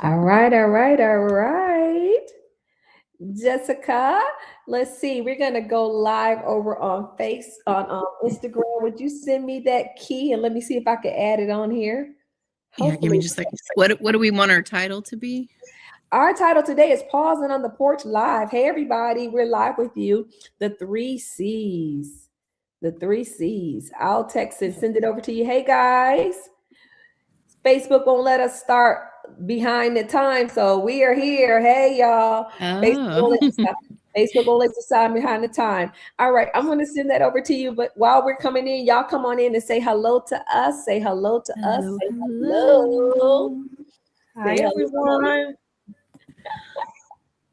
All right, all right, all right. Jessica, let's see. We're gonna go live over on Instagram. Would you send me that key and let me see if I can add it on here? Yeah, give me Hopefully. just a second. What do we want our title to be? Our title today is Pausing on the Porch Live. Hey everybody, we're live with you. The three C's. The three C's. I'll text and send it over to you. Hey guys. Facebook won't let us start behind the time, so we are here. Hey y'all. Facebook Oh. won't let us stop. Facebook won't let us sign behind the time. All right, I'm going to send that over to you. But while we're coming in, y'all come on in and say hello to us. Say hello to us. Hello, Say hello. hello. Hi, Say hello. everyone.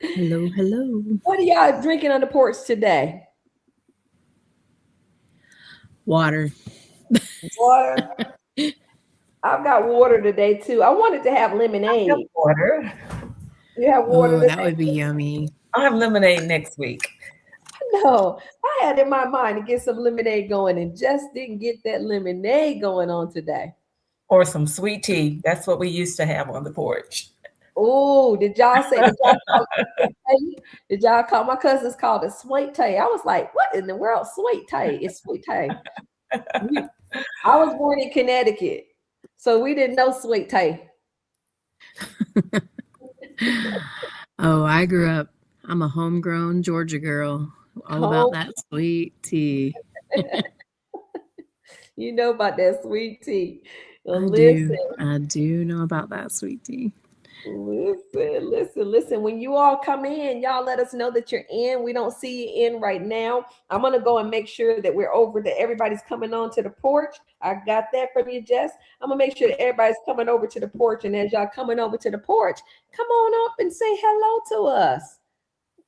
Hello, hello. What are y'all drinking on the porch today? Water. Water. I've got water today too. I wanted to have lemonade. Water. You have water Oh, today? that would be yummy. I'll have lemonade next week. No, I had in my mind to get some lemonade going and just didn't get that lemonade going on today. Or some sweet tea. That's what we used to have on the porch. Oh, did y'all say, did y'all call it sweet tea? Did y'all call, my cousins called it sweet tea. I was like, what in the world? Sweet tea. It's sweet tea. I was born in Connecticut, so we didn't know sweet tea. Oh, I grew up. I'm a homegrown Georgia girl. All about Home, that sweet tea. you know about that sweet tea. Well, I listen. do. I do know about that sweet tea. Listen. When you all come in, y'all let us know that you're in. We don't see you in right now. I'm gonna go and make sure that we're over, that everybody's coming on to the porch. I got that from you, Jess. I'm gonna make sure that everybody's coming over to the porch. And as y'all coming over to the porch, come on up and say hello to us.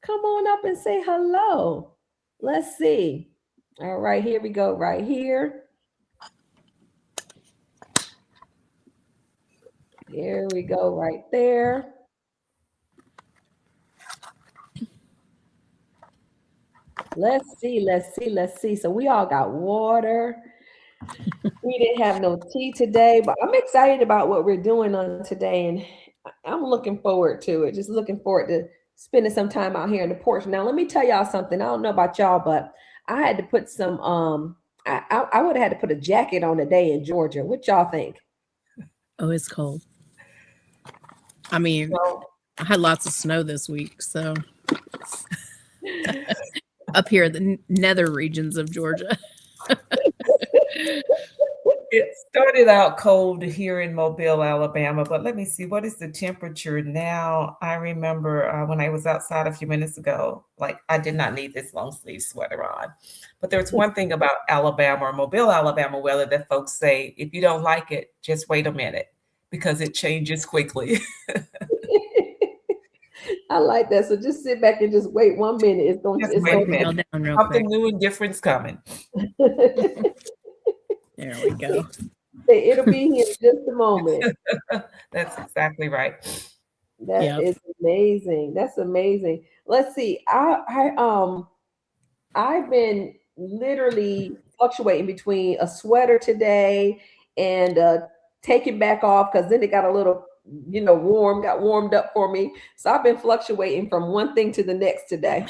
Come on up and say hello. Let's see. All right, here we go, right here. Here we go, right there. Let's see. So we all got water. We didn't have no tea today, but I'm excited about what we're doing on today, and I'm looking forward to it. Just looking forward to spending some time out here on the porch. Now, let me tell y'all something. I don't know about y'all, but I had to put some I would have had to put a jacket on today in Georgia. What y'all think? Oh, it's cold. I mean, So I had lots of snow this week, so up here, the nether regions of Georgia. it started out cold here in Mobile, Alabama, but let me see, what is the temperature now? I remember when I was outside a few minutes ago, like I did not need this long sleeve sweater on. But there's one thing about Alabama or Mobile, Alabama weather that folks say, if you don't like it, just wait a minute because it changes quickly. I like that. So just sit back and just wait 1 minute. It's going Just it's wait going a Settle minute. down real Something quick. new and different's coming. There we go. It'll be here in just a moment. That's exactly right. That Yep. is amazing. That's amazing. Let's see. I've been literally fluctuating between a sweater today and taking back off because then it got a little, warm, got warmed up for me. So I've been fluctuating from one thing to the next today.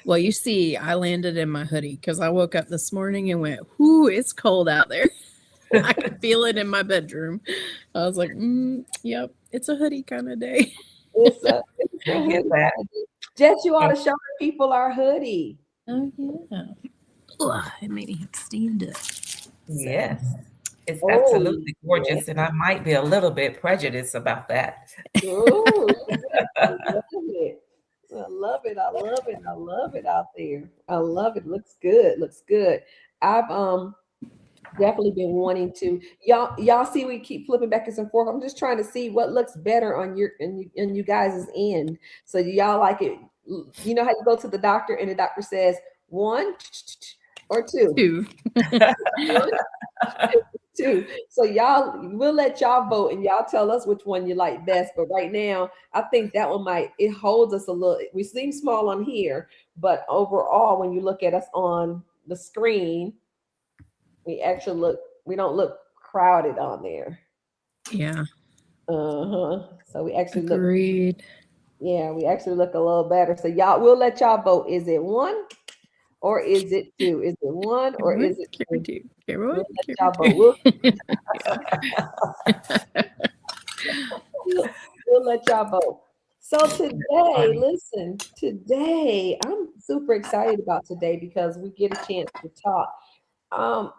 Well, you see, I landed in my hoodie because I woke up this morning and went, "Whoo, it's cold out there." I could feel it in my bedroom. I was like, "Yep, it's a hoodie kind of day." It's a I get hoodie. that. Jess, you ought to show the people our hoodie. Oh yeah. Ugh, it made me have to stand up. So, Yes. It's Oh, absolutely yeah. gorgeous, and I might be a little bit prejudiced about that. Oh, I love it. I love it. I love it. I love it out there. I love it. Looks good. Looks good. I've definitely been wanting to, y'all see we keep flipping back and forth. I'm just trying to see what looks better on your in you guys' end. So do y'all like it? You know how you go to the doctor and the doctor says one or two? two. One, two. So y'all, we'll let y'all vote and y'all tell us which one you like best. But right now, I think that one it holds us a little. We seem small on here, but overall, when you look at us on the screen, we don't look crowded on there. Yeah. So we actually look, Agreed. yeah, we actually look a little better. So y'all, we'll let y'all vote. Is it one or is it two? Is it one or Camera one, is it camera two? two, camera one, We'll let camera y'all vote. We'll, two. Yeah. we'll, we'll let y'all vote. So today, Funny. listen, today, I'm super excited about today because we get a chance to talk.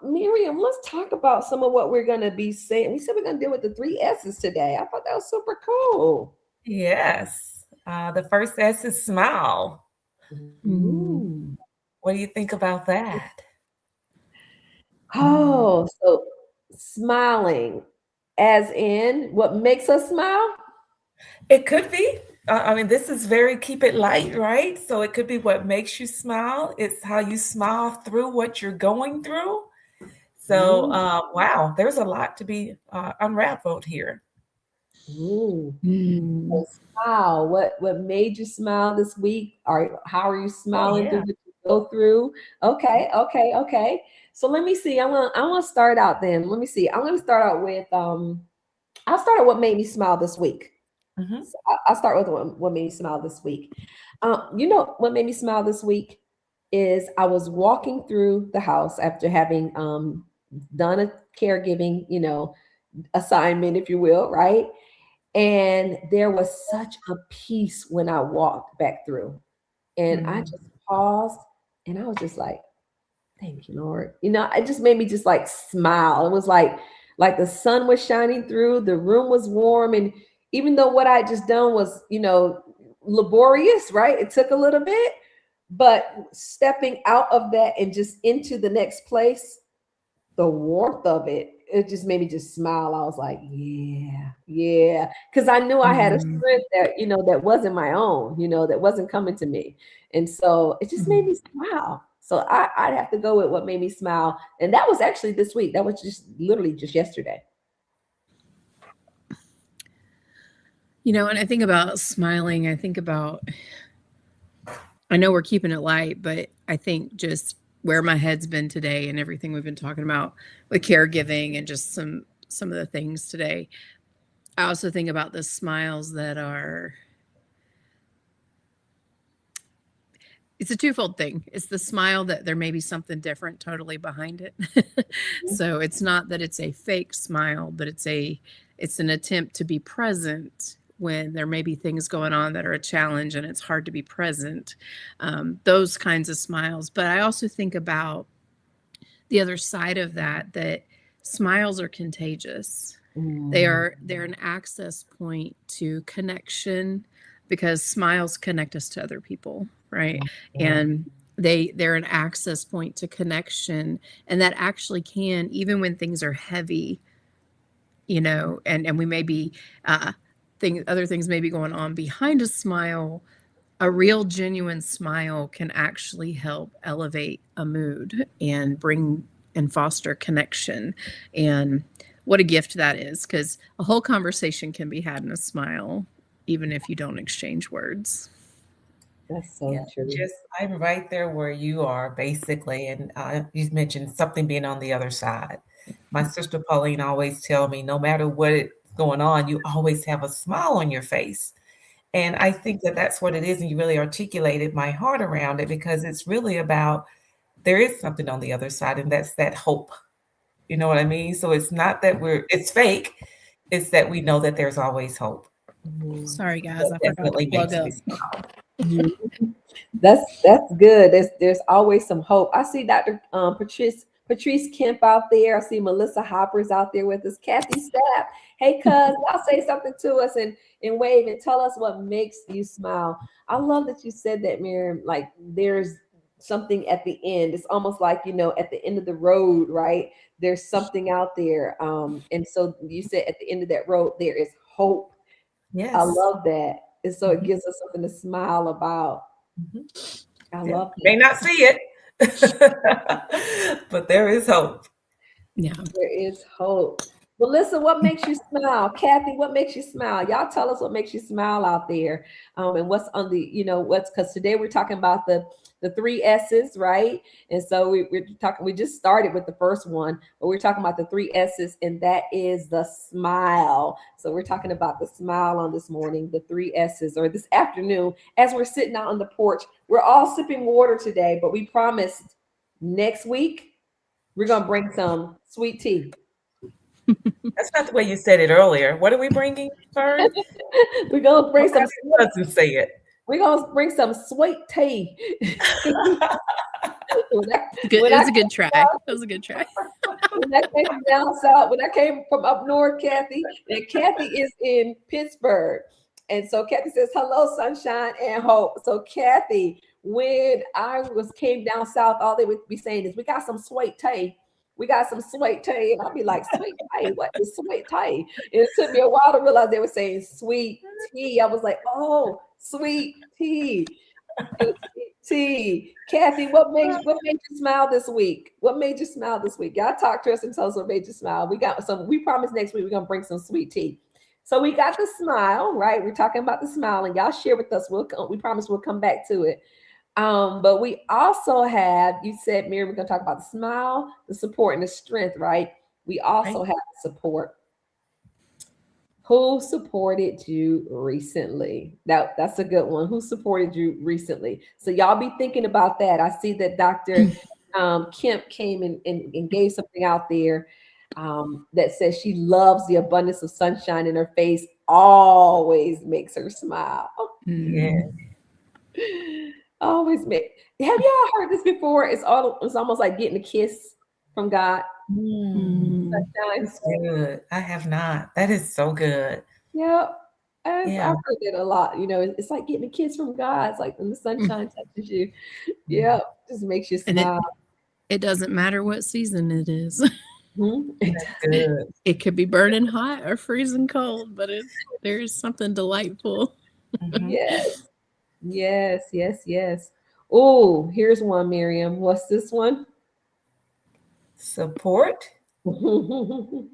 Miriam, let's talk about some of what we're going to be saying. We said we're going to deal with the three S's today. I thought that was super cool. Yes. The first S is smile. Mm. Ooh. What do you think about that? Oh, so smiling, as in what makes us smile? It could be. I mean, this is very keep it light, right? So it could be what makes you smile. It's how you smile through what you're going through. So, Ooh. wow, there's a lot to be unraveled here. Ooh. Mm. So smile. What made you smile this week? Or how are you Oh, smiling through yeah. what you go through? Okay, okay, okay. So let me see. I want to start out then. Let me see. I'm gonna start out with I'll start at what made me smile this week. Hmm. So I'll start with what made me smile this week. You know what made me smile this week is I was walking through the house after having done a caregiving, assignment, if you will, right? And there was such a peace when I walked back through. And I Mm. just paused and I was just like, thank you, Lord. It just made me just like smile. It was like the sun was shining through, the room was warm. And even though what I had just done was, laborious, right? It took a little bit, but stepping out of that and just into the next place, the warmth of it just made me just smile. I was like, yeah, yeah. Because I knew I had a Mm. strength that, that wasn't my own, that wasn't coming to me. And so it just made Mm. me smile. So I'd have to go with what made me smile. And that was actually this week. That was just literally just yesterday. And I think about smiling, I know we're keeping it light, but I think just where my head's been today and everything we've been talking about with caregiving and just some of the things today. I also think about the smiles that are it's a twofold thing. It's the smile that there may be something different totally behind it. So it's not that it's a fake smile, but it's an attempt to be present when there may be things going on that are a challenge and it's hard to be present. Those kinds of smiles. But I also think about the other side of that smiles are contagious. Mm, They're an access point to connection because smiles connect us to other people, right? yeah. And they're an access point to connection, and that actually can, even when things are heavy, and we may be other things may be going on behind a smile. A real genuine smile can actually help elevate a mood and bring and foster connection. And what a gift that is, because a whole conversation can be had in a smile, even if you don't exchange words. That's Yeah, so true. just I'm right there where you are, basically. And you mentioned something being on the other side. My sister Pauline always tell me, no matter what's going on, you always have a smile on your face. And I think that that's what it is, and you really articulated my heart around it because it's really about there is something on the other side, and that's that hope. You know what I mean? So it's not that it's fake, it's that we know that there's always hope. Mhm. Sorry, guys, That I forgot to definitely plug makes me up. smile. Mhm. That's good. There's always some hope. I see Dr. Patrice Kemp out there. I see Melissa Hopper's out there with us. Kathy Stapp. Hey, cuz, y'all say something to us and wave and tell us what makes you smile. I love that you said that, Miriam. Like there's something at the end. It's almost like, at the end of the road, right? There's something out there. And so you said at the end of that road, there is hope. I Yes. love that. And so it Mhm, gives us something to smile about. mhm. I Yeah. love May that. not see it, but there is hope. Yeah. There is hope. Melissa, what makes you smile? Kathy, what makes you smile? Y'all tell us what makes you smile out there. And what's on the, what's because today we're talking about the three S's, right? And so we're talking, we just started with the first one, but we're talking about the three S's, and that is the smile. So we're talking about the smile on this morning, the three S's, or this afternoon, as we're sitting out on the porch. We're all sipping water today, but we promised next week we're gonna bring some sweet tea. That's not the way you said it earlier. What are we bringing, Fern? We're gonna bring What some. kind of cousin say it? We're gonna bring some sweet tea. when I, Good. when It I was a good try. It was a good try. when I came from down south, when I came from up north, Kathy, and Kathy is in Pittsburgh, and so Kathy says hello, sunshine and hope. So Kathy, when I came down south, all they would be saying is, "We got some sweet tea." We got some sweet tea, and I'd be like, "Sweet tea? What is sweet tea?" And it took me a while to realize they were saying sweet tea. I was like, "Oh, sweet tea." T. Kathy, what made you smile this week? What made you smile this week? Y'all talk to us and tell us what made you smile. We got some. We promise next week we're gonna bring some sweet tea. So we got the smile, right? We're talking about the smile, and y'all share with us. We promise we'll come back to it. But we also have, you said, Mary, we're gonna talk about the smile, the support, and the strength, right? We also Right. have support. Who supported you recently? That's a good one. Who supported you recently? So y'all be thinking about that. I see that Dr. Kemp came and gave something out there that says she loves the abundance of sunshine in her face, always makes her smile. Yeah. Always make. Have y'all heard this before? It's almost like getting a kiss from God. Mm, Sunshine. that's good. I have not. That is so good. Yeah, I've Yeah. heard it a lot. It's like getting a kiss from God. It's like when the Mm. sunshine touches you. Mm, Yeah, just makes you And smile. it doesn't matter what season it is. Mhm. that's good. It could be burning hot or freezing cold, but there's something delightful. Mhm. Yes, yes, yes, yes. Oh, here's one, Miriam. What's this one? Support. Who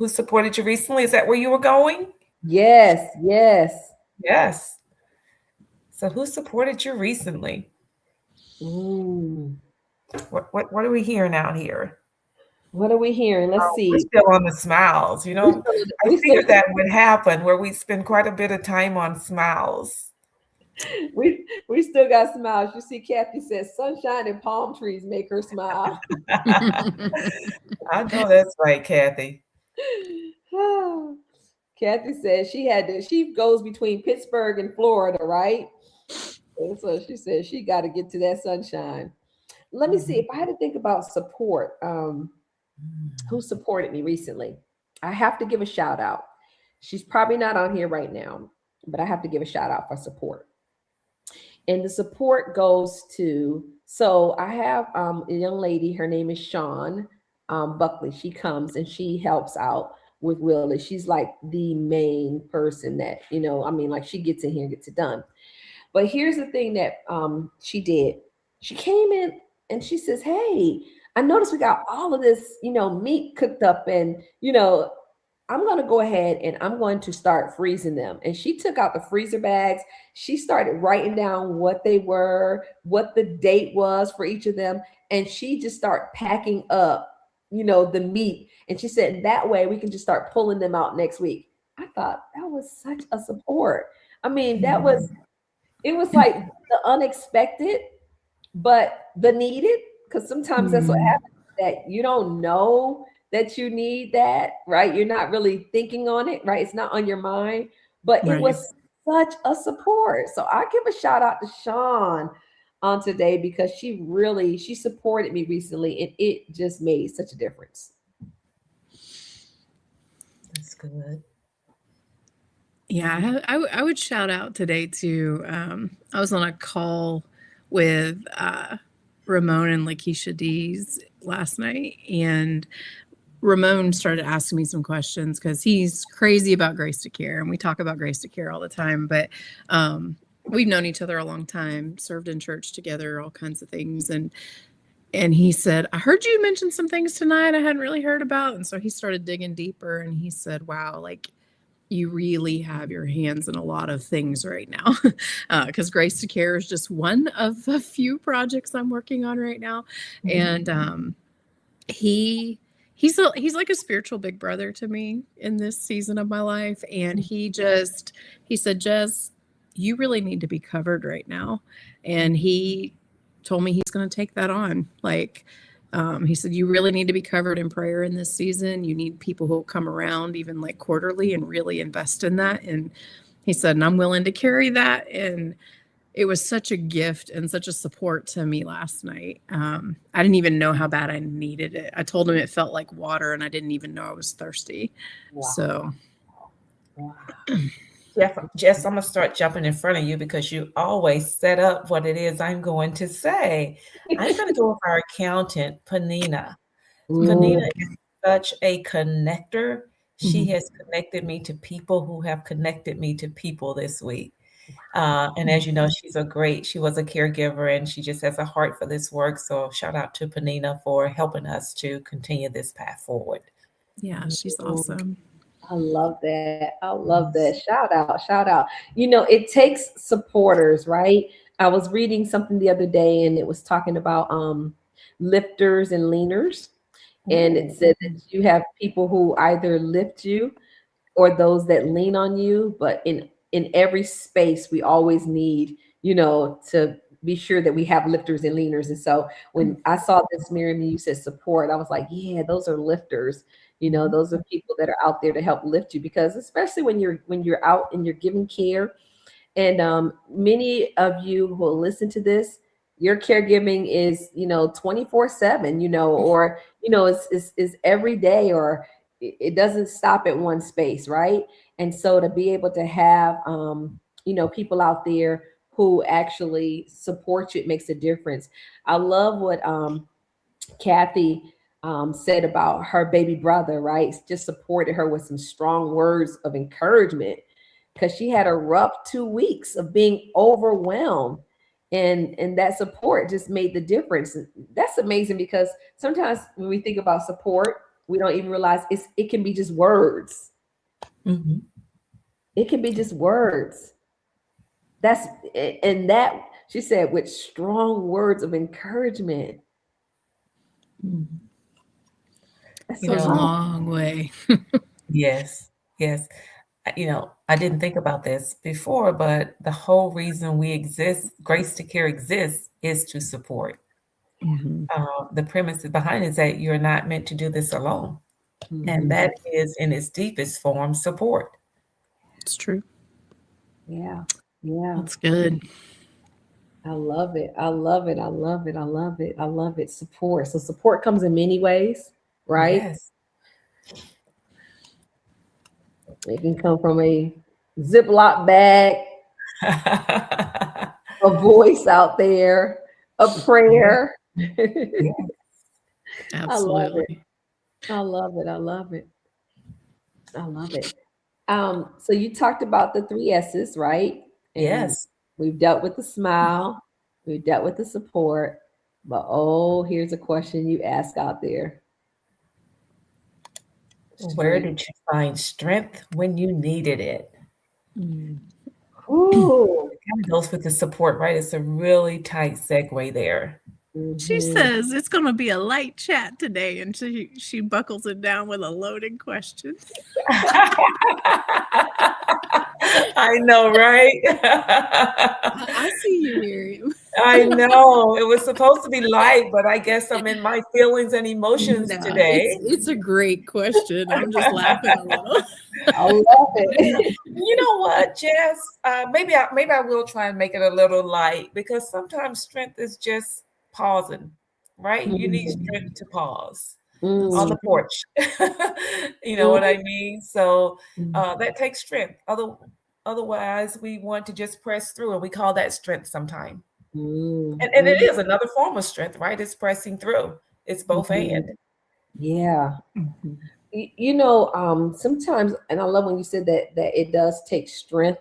supported you recently? Is that where you were going? Yes, yes. Yes. So who supported you recently? Mm. What are we hearing out here? What are we hearing? Let's We're see. still on the smiles. We still, I we still, figured that would happen where we spend quite a bit of time on smiles. we still got smiles. You see, Kathy says sunshine and palm trees make her smile. I know that's right, Kathy. Kathy says she goes between Pittsburgh and Florida, right? And so she says she got to get to that sunshine. Let me see Mhm. if I had to think about support. Who supported me recently? I have to give a shout out. She's probably not on here right now, but I have to give a shout out for support. And the support goes to, so I have a young lady, her name is Sean Buckley. She comes and she helps out with Willie. She's like the main person that, I mean, like she gets in here and gets it done. But here's the thing that she did. She came in and she says, "Hey, I noticed we got all of this, meat cooked up, and I'm going to go ahead and I'm going to start freezing them." And she took out the freezer bags. She started writing down what they were, what the date was for each of them, and she just started packing up, the meat. And she said that way we can just start pulling them out next week. I thought that was such a support. I mean, Mhm. it was like the unexpected, but the needed, because sometimes that's what Mm, happens, that you don't know that you need that, right? You're not really thinking on it, right? It's not on your mind, but it right. was such a support. So I give a shout out to Sean on today because she supported me recently and it just made such a difference. That's good. Yeah, I would shout out today to I was on a call with Ramon and Lakeisha Dees last night, and Ramon started asking me some questions because he's crazy about Grace to Care, and we talk about Grace to Care all the time. But we've known each other a long time, served in church together, all kinds of things, and And he said, I heard you mention some things tonight I hadn't really heard about. And so he started digging deeper and he said, wow, like you really have your hands in a lot of things right now. Because Grace to Care is just one of a few projects I'm working on right now. And he he's like a spiritual big brother to me in this season of my life. And he said, Jess, you really need to be covered right now. And he told me he's going to take that on. Like, he said, you really need to be covered in prayer in this season. You need people who will come around even like quarterly and really invest in that. And he said, and I'm willing to carry that. And it was such a gift and such a support to me last night. I didn't even know how bad I needed it. I told him it felt like water and I didn't even know I was thirsty. Wow. So, Wow. Jess, I'm going to start jumping in front of you because you always set up what it is I'm going to say. I'm going to go with our accountant, Panina. Panina is such a connector. She has connected me to people who have connected me to people this week. And as you know, she was a caregiver and she just has a heart for this work. So shout out to Panina for helping us to continue this path forward. yeah, she's awesome. I love that. I love that. Shout out, shout out. It takes supporters, right? I was reading something the other day and it was talking about lifters and leaners. And it said that you have people who either lift you or those that lean on you, but in every space we always need, to be sure that we have lifters and leaners. And so when I saw this, Miriam, you said support, I was like, yeah, those are lifters. Those are people that are out there to help lift you, because especially when you're out and you're giving care. And many of you who will listen to this, your caregiving is 24/7, or is every day, or it doesn't stop at one space, right? And so to be able to have people out there who actually support you, it makes a difference. I love what Kathy said about her baby brother, right? Just supported her with some strong words of encouragement, because she had a rough 2 weeks of being overwhelmed. And that support just made the difference. That's amazing, because sometimes when we think about support, we don't even realize it can be just words. It can be just words. That she said, with strong words of encouragement. That's It goes a long way. Yes, yes. I didn't think about this before, but the whole reason we exist, Grace to Care exists, is to support. The premise behind is that you're not meant to do this alone. And that is, in its deepest form, support. It's true. Yeah. Yeah. That's good. I love it. I love it. I love it. I love it. I love it. Support. So support comes in many ways, right? Yes. It can come from a Ziploc bag, a voice out there, a prayer. Absolutely. I love it. I love it. I love it. So you talked about the 3 S's, right? And Yes. we've dealt with the smile, we've dealt with the support, but here's a question you ask out there. Where did you find strength when you needed it? Ooh. It kind of goes with the support, right? It's a really tight segue there. She says it's going to be a light chat today, and she buckles it down with a loaded question. I know, right? I see you, Miriam. I know. It was supposed to be light, but I guess I'm in my feelings and emotions today. It's a great question. I'm just laughing a little. I love it. You know what, Jess? Maybe I will try and make it a little light, because sometimes strength is just pausing, right? You need strength to pause on the porch. You know what I mean? So that takes strength. Otherwise, we want to just press through, and we call that strength sometime. And it is another form of strength, right? It's pressing through. It's both and. Yeah. Sometimes, and I love when you said that it does take strength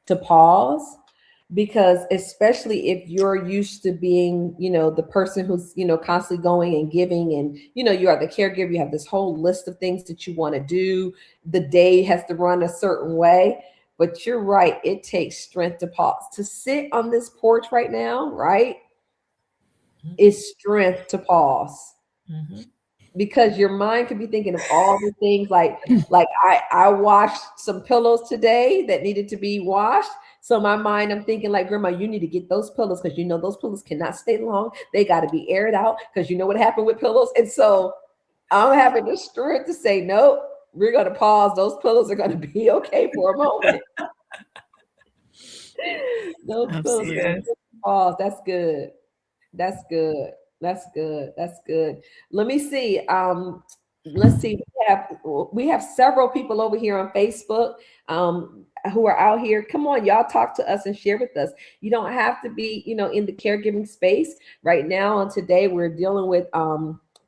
to pause, because especially if you're used to being, the person who's, constantly going and giving, and you are the caregiver, you have this whole list of things that you want to do, the day has to run a certain way. But you're right, it takes strength to pause, to sit on this porch right now, right? Mhm. Is strength to pause, Mhm. because your mind could be thinking of all the things, like I washed some pillows today that needed to be washed. So my mind, I'm thinking like, grandma, you need to get those pillows, because those pillows cannot stay long. They got to be aired out, because you know what happened with pillows. And so I'm having the strength to say, nope, we're going to pause. Those pillows are going to be okay for a moment. Those That's pillows are going good. Absolutely. to pause. That's good. That's good. That's good. That's good. Let me see. Let's see. We have several people over here on Facebook, who are out here. Come on, y'all, talk to us and share with us. You don't have to be, in the caregiving space right now. And today we're dealing with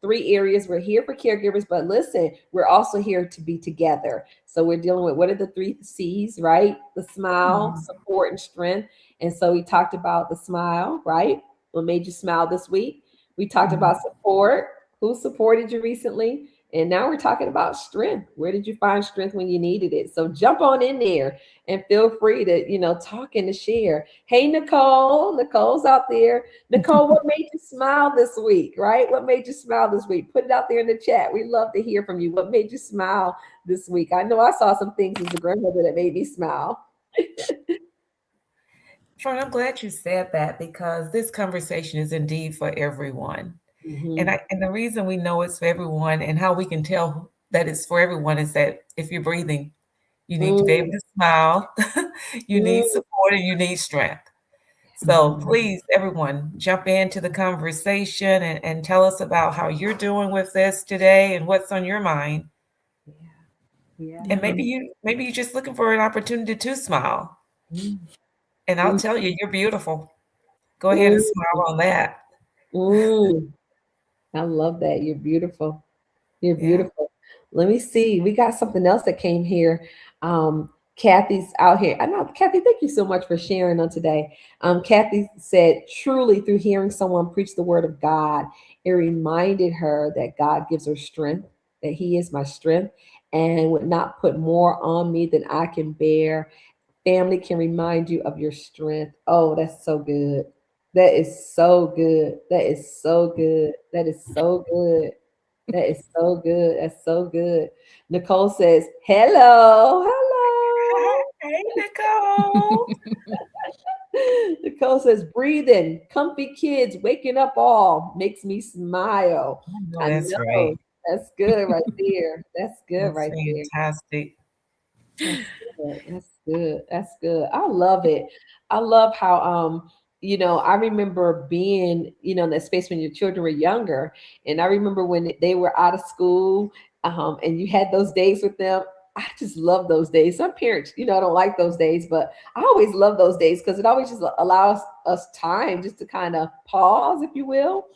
three areas. We're here for caregivers, but listen, we're also here to be together. So we're dealing with, what are the three C's, right? The smile, Mhm. support, and strength. And so we talked about the smile, right? What made you smile this week? We talked Mhm. about support. Who supported you recently? And now we're talking about strength. Where did you find strength when you needed it? So jump on in there and feel free to, talk and to share. Hey, Nicole. Nicole's out there. Nicole, what made you smile this week, right? What made you smile this week? Put it out there in the chat. We love to hear from you. What made you smile this week? I know I saw some things as a grandmother that made me smile. Fern, I'm glad you said that because this conversation is indeed for everyone. And Hmm. the reason we know it's for everyone and how we can tell that it's for everyone is that if you're breathing, you need to be able Mm, to smile, you need mm, support, and you need strength. So Mhm. please, everyone, jump into the conversation and tell us about how you're doing with this today and what's on your mind. yeah, yeah. And Yeah. maybe you're just looking for an opportunity to smile. Mm, And I'll mm, tell you, you're beautiful. Go ahead and mm, smile on that. mm. I love that. You're beautiful. You're Yeah. beautiful. Let me see. We got something else that came here. Kathy's out here. I know, Kathy, thank you so much for sharing on today. Kathy said, truly, through hearing someone preach the word of God, it reminded her that God gives her strength, that He is my strength, and would not put more on me than I can bear. Family can remind you of your strength. Oh, that's so good. That is so good. That is so good. That is so good. That is so good. That's so good. Nicole says, hello. Hello. Hey, Nicole. Nicole says, breathing, comfy kids, waking up all makes me smile. I know I that's right. know. That's good right there. That's good That's right there. fantastic. That's good. That's good. That's good. I love it. I love how I remember being, in that space when your children were younger. And I remember when they were out of school, and you had those days with them. I just love those days. Some parents, don't like those days, but I always love those days because it always just allows us time just to kind of pause, if you will,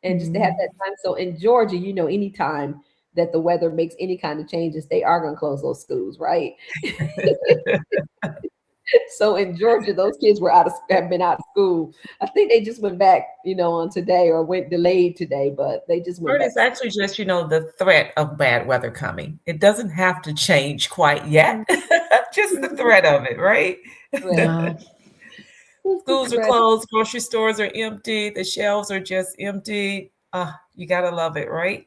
and just to have Mhm. that time. So in Georgia, anytime that the weather makes any kind of changes, they are going to close those schools, right? So in Georgia, those kids have been out of school. I think they just went back, on today, or went delayed today, but they just went Or back. it's actually just, the threat of bad weather coming. It doesn't have to change quite yet. Just the threat of it, right? Threat. Yeah. What's the Schools are threat? closed, grocery stores are empty, the shelves are just empty. Ah, you gotta love it, right?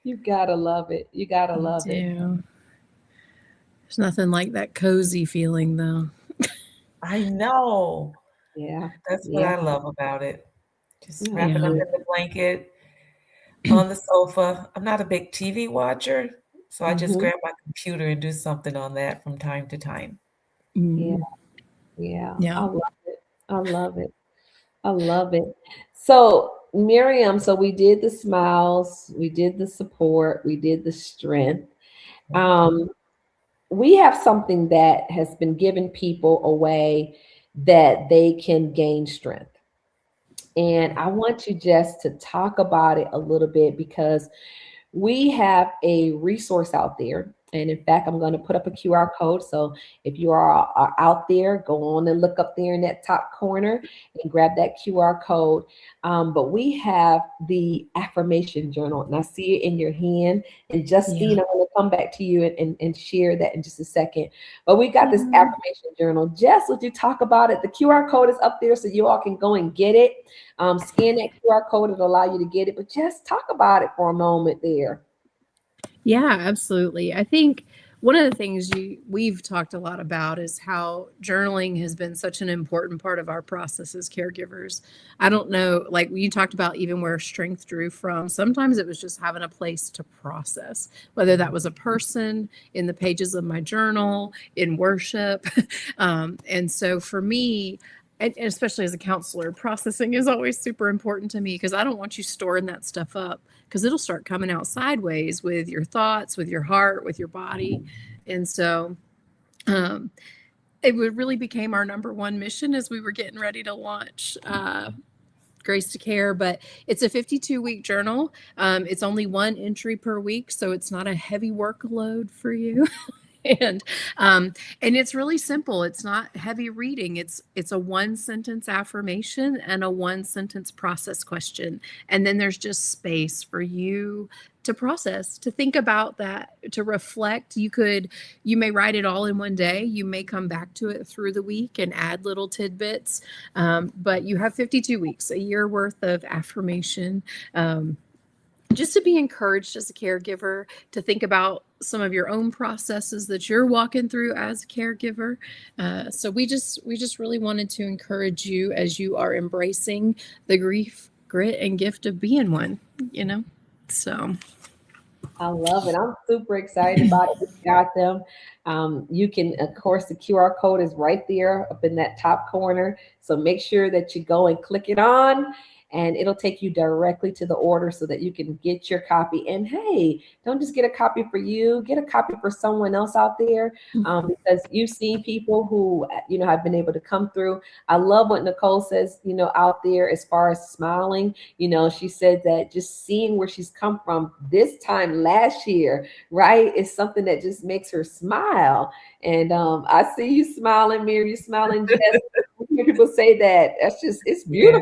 You gotta love it. You gotta Me love it. too. There's nothing like that cozy feeling, though. I know. Yeah. That's what Yeah. I love about it. Just I wrapping up Yeah. in the blanket on the sofa. I'm not a big TV watcher, so I just hmm grab my computer and do something on that from time to time. Yeah. Mhm. Yeah. I Yeah. love it. I love it. I love it. So, Miriam, so we did the smiles, we did the support, we did the strength. Um, we have something that has been given people away that they can gain strength. And I want you just to talk about it a little bit, because we have a resource out there. And in fact, I'm going to put up a QR code. So if you are out there, go on and look up there in that top corner and grab that QR code. But we have the affirmation journal, and I see it in your hand. And Justine, Yeah. I'm going to come back to you and share that in just a second. But we got this Mhm. affirmation journal. Jess, would you talk about it? The QR code is up there so you all can go and get it. Scan that QR code, it'll allow you to get it. But just talk about it for a moment there. Yeah, absolutely. I think one of the things we've talked a lot about is how journaling has been such an important part of our process as caregivers. I don't know, like you talked about even where strength drew from. Sometimes it was just having a place to process, whether that was a person in the pages of my journal, in worship. And so for me, and especially as a counselor, processing is always super important to me because I don't want you storing that stuff up because it'll start coming out sideways with your thoughts, with your heart, with your body. And so um, it really became our number one mission as we were getting ready to launch Grace to Care. But it's a 52-week journal. It's only one entry per week, so it's not a heavy workload for you. and and it's really simple. It's not heavy reading. It's a one sentence affirmation and a one sentence process question, and then there's just space for you to process, to think about that, to reflect. You may write it all in one day. You may come back to it through the week and add little tidbits, but you have 52 weeks, a year worth of affirmation. Just to be encouraged as a caregiver to think about some of your own processes that you're walking through as a caregiver. So we just really wanted to encourage you as you are embracing the grief, grit, and gift of being one. You know, so I love it. I'm super excited about it. We got them. You can, of course, the QR code is right there up in that top corner. So make sure that you go and click it on, and it'll take you directly to the order so that you can get your copy. And hey, don't just get a copy for you, get a copy for someone else out there, because you've seen people who, have been able to come through. I love what Nicole says, out there as far as smiling. She said that just seeing where she's come from this time last year, right, is something that just makes her smile. And I see you smiling, Mary, you smiling, Jess. When you hear people say that, it's Yes, beautiful.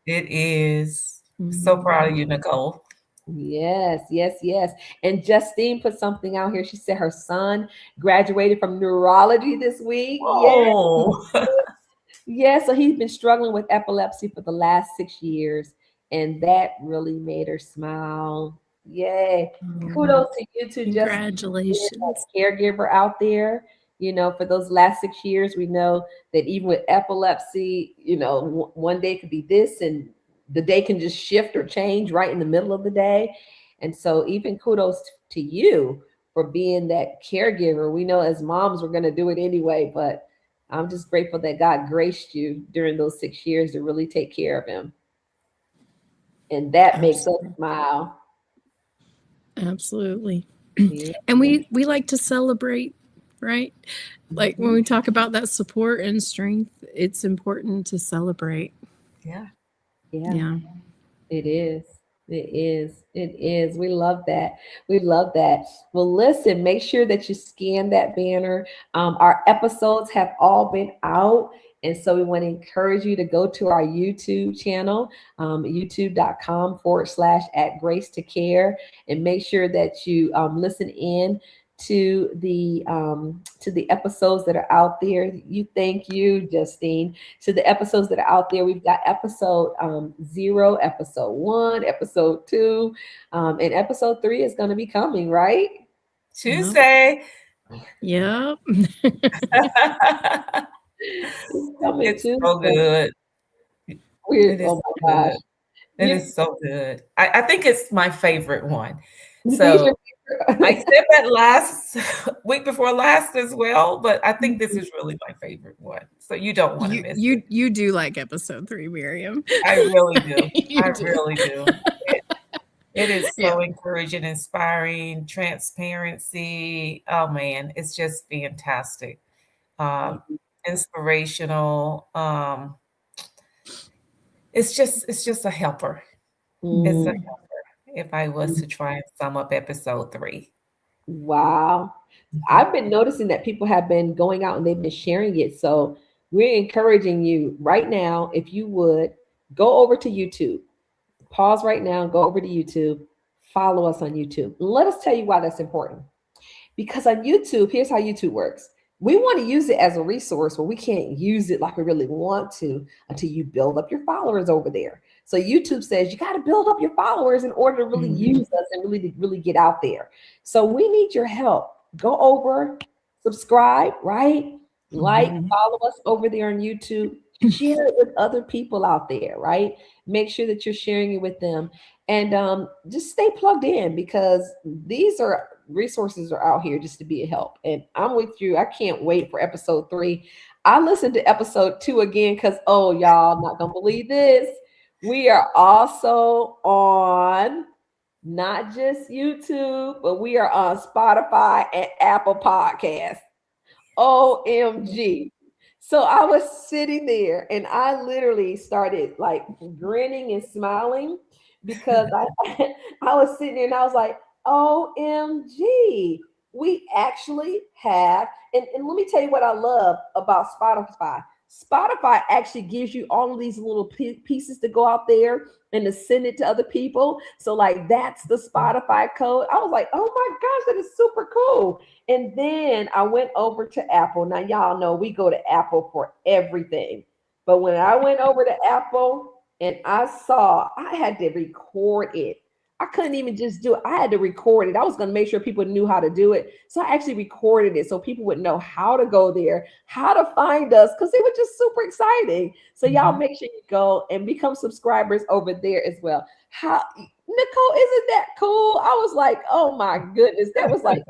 it is. So mhm. proud of you, Nicole. Yes, yes, yes. And Justine put something out here. She said her son graduated from neurology this week. Yeah. Oh, Yeah, so he's been struggling with epilepsy for the last 6 years, and that really made her smile. Yay. Oh, Kudos to you too, just being congratulations. a caregiver out there. For those last 6 years, we know that even with epilepsy, one day could be this, and the day can just shift or change right in the middle of the day. And so, even kudos to you for being that caregiver. We know as moms, we're going to do it anyway, but I'm just grateful that God graced you during those 6 years to really take care of him. And that makes us Absolutely. smile. Absolutely. Yeah. And we like to celebrate, right? Like when Mhm. we talk about that support and strength, it's important to celebrate. yeah. Yeah, Yeah. it is. It is. It is. We love that. We love that. Well, listen, make sure that you scan that banner. Our episodes have all been out. And so we want to encourage you to go to our YouTube channel, youtube.com/ at Grace to Care, and make sure that you listen in to the episodes that are out there. You thank you, Justine. To the episodes that are out there, we've got episode 0, episode 1, episode 2, and episode 3 is going to be coming, right? Yep. Tuesday. Yep. It's coming It's so Tuesday. good. We're, It is oh so my gosh. good. It You, is so good. I think it's my favorite one. you think it's So your I favorite? said that last week before last as well, but I think this is really my favorite one. So you don't want to You miss it. you you do like episode 3, Miriam. I really do. You I do. really do. It is Yeah. so encouraging, inspiring, transparency. Oh man, it's just fantastic. Um, inspirational. It's just a helper. It's a Mm, helper. If I was to try and sum up episode 3. Wow. Mhm. I've been noticing that people have been going out and they've been sharing it. So we're encouraging you right now, if you would, go over to YouTube. Pause right now, go over to YouTube, follow us on YouTube. Let us tell you why that's important. Because on YouTube, here's how YouTube works. We want to use it as a resource, but we can't use it like we really want to until you build up your followers over there. So YouTube says you got to build up your followers in order to really Mhm. use us and really get out there. So we need your help. Go over, subscribe, right? Like, Mhm. follow us over there on YouTube. Share it with other people out there, right? Make sure that you're sharing it with them, and just stay plugged in because these are resources are out here just to be a help. And I'm with you. I can't wait for episode 3. I listened to episode 2 again because, oh, y'all, not gonna believe this. We are also on not just YouTube, but we are on Spotify and Apple Podcasts. OMG. So I was sitting there and I literally started like grinning and smiling because I was sitting there and I was like, OMG. We actually have, and let me tell you what I love about Spotify. Spotify actually gives you all of these little pieces to go out there and to send it to other people. So, like, that's the Spotify code. I was like, oh my gosh, that is super cool. And then I went over to Apple. Now, y'all know we go to Apple for everything. But when I went over to Apple and I saw I had to record it, I couldn't even just do it. I had to record it. I was going to make sure people knew how to do it. So I actually recorded it so people would know how to go there, how to find us, because it was just super exciting. So y'all Mhm. make sure you go and become subscribers over there as well. How Nicole, isn't that cool? I was like, oh my goodness, that was like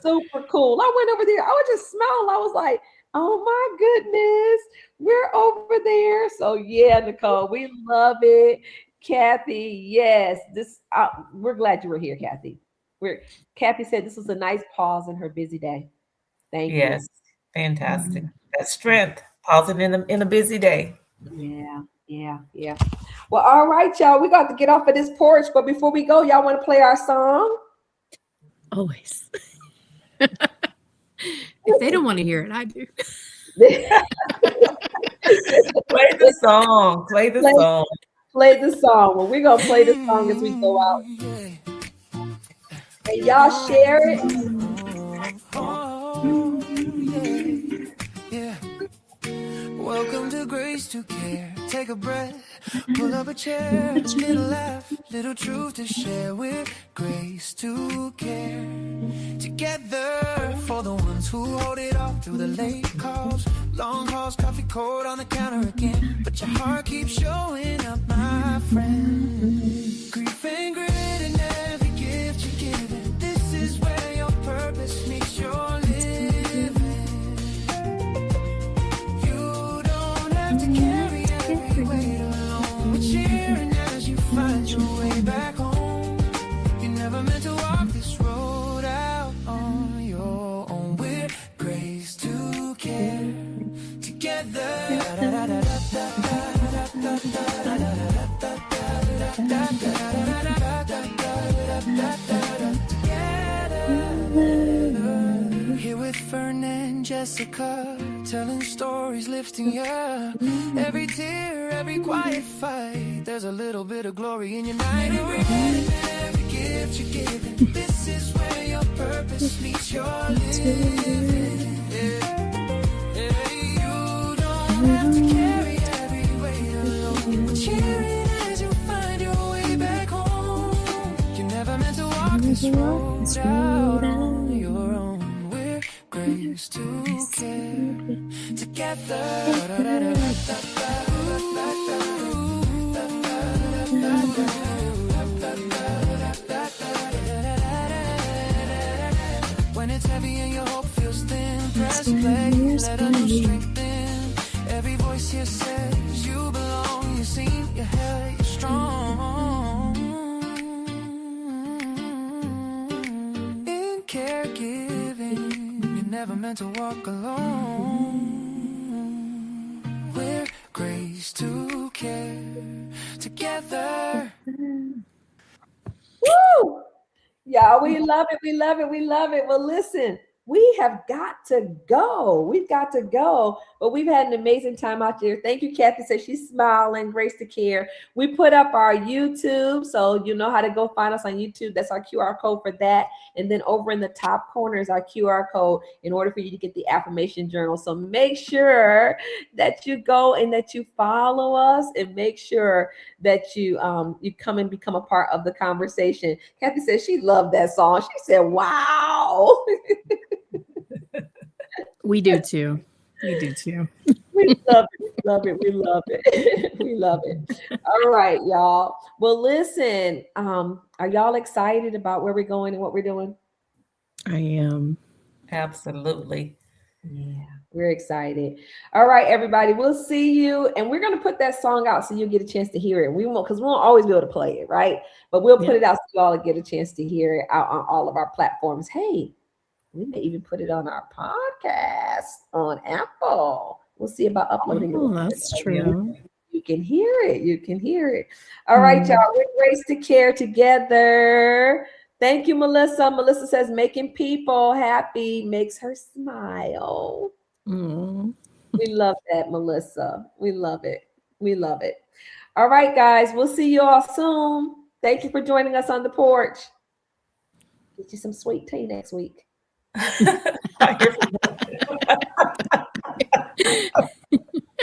super cool. I went over there. I was just smiling. I was like, oh my goodness, we're over there. So yeah, Nicole, we love it. Kathy, yes, we're glad you were here, Kathy. We're Kathy said this was a nice pause in her busy day. Thank you. Yes, fantastic. Mhm. That strength, positive in a busy day. Yeah, yeah, yeah. Well, all right, y'all. We got to get off of this porch, but before we go, y'all want to play our song? Always. If they don't want to hear it, I do. Play the song. Play the play, song. play the song. Well, we're gonna play the song as we go out, Yeah. and y'all share it. Oh, yeah. Yeah. Welcome to Grace to Care. Take a breath, pull up a chair, little laugh, little truth to share with Grace to Care. Together for the ones who hold it off through the late calls, long hauls, coffee cold on the counter again. But your heart keeps showing up, my friend. Grief and grit and every gift you're given. This is where your purpose meets your living. You don't have to carry every weight alone. We're cheering as you find your way back home. You never meant to walk this road out on your own. We're Grace to Care. Together. Here with Fern and Jessica, telling stories, lifting you up. Every tear, every quiet fight, there's a little bit of glory in your night. Every gift you're given, this is where your purpose meets your living. Yeah. You don't have to carry every weight alone. We're cheering as you find your way back home. You never meant to walk this road out on your own. We're Grace to Care. Together. When it's heavy and your hope feels thin, press play, let a new strength in. Every voice here says you belong, you're seen, you're held, you're strong. In caregiving, you're never meant to walk alone. We're Grace to Care. Together. Woo! Y'all, we love it. We love it. We love it. Well, listen, we have got to go. We've got to go. But we've had an amazing time out there. Thank you, Kathy. Says she's smiling. Grace to care. We put up our YouTube, so you know how to go find us on YouTube. That's our QR code for that. And then over in the top corner is our QR code in order for you to get the affirmation journal. So make sure that you go and that you follow us, and make sure that you come and become a part of the conversation. Kathy said she loved that song. She said, "Wow." We do too. We do too. We love it. We love it. We love it. We love it. All right, y'all. Well, listen, are y'all excited about where we're going and what we're doing? I am. Absolutely. Yeah, we're excited. All right, everybody, we'll see you. And we're going to put that song out so you'll get a chance to hear it. We won't, because we won't always be able to play it, right? But we'll put it out so y'all get a chance to hear it out on all of our platforms. Hey, we may even put it on our podcast on Apple. We'll see about uploading Oh, it. that's true. You can hear it. You can hear it. All right, y'all. We're Grace to Care together. Thank you, Melissa. Melissa says making people happy makes her smile. We love that, Melissa. We love it. We love it. All right, guys. We'll see you all soon. Thank you for joining us on the porch. Get you some sweet tea next week. I hear